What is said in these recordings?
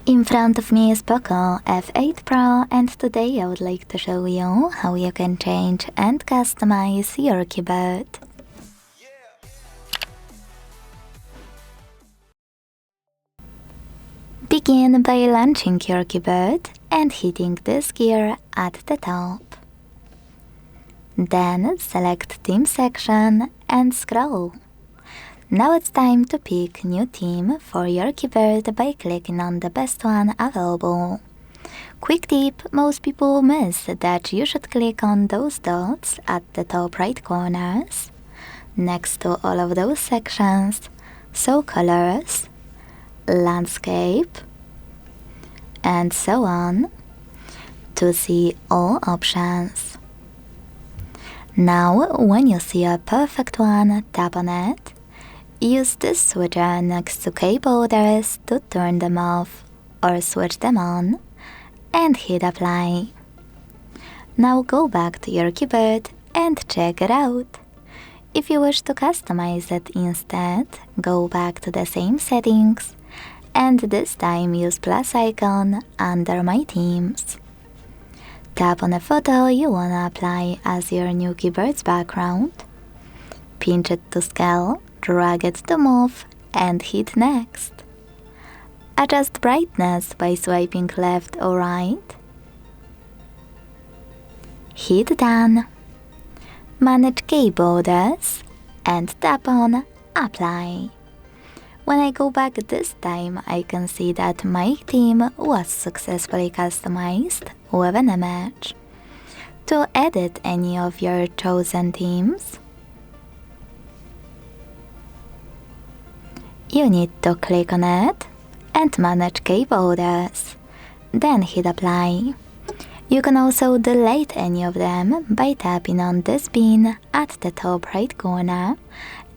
In front of me is POCO F8 Pro, and today I would like to show you how you can change and customize your keyboard. Begin by launching your keyboard and hitting this gear at the top. Then select Theme section and scroll. Now it's time to pick new theme for your keyboard by clicking on the best one available. Quick tip, most people miss that you should click on those dots at the top right corners, next to all of those sections, so colors, landscape, and so on, to see all options. Now, when you see a perfect one, tap on it. Use this switcher next to keyboarders to turn them off or switch them on, and hit apply. Now go back to your keyboard and check it out. If you wish to customize it instead, go back to the same settings, and this time use plus icon under My Themes. Tap on a photo you wanna apply as your new keyboard's background. Pinch it to scale, drag it to move, and hit next. Adjust brightness by swiping left or right. Hit done. Manage keyboards and tap on apply. When I go back this time, I can see that my theme was successfully customized with an image. To edit any of your chosen themes, you need to click on it and manage keyboards, then hit apply. You can also delete any of them by tapping on this pin at the top right corner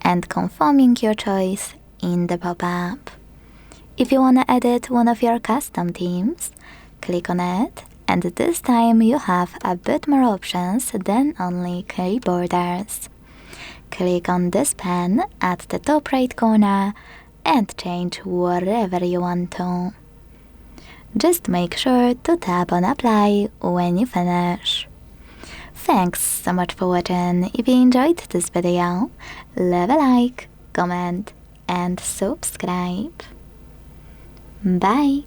and confirming your choice in the pop-up. If you want to edit one of your custom themes, click on it, and this time you have a bit more options than only keyboarders. Click on this pen at the top right corner and change whatever you want to. Just make sure to tap on apply when you finish. Thanks so much for watching. If you enjoyed this video, leave a like, comment, and subscribe. Bye!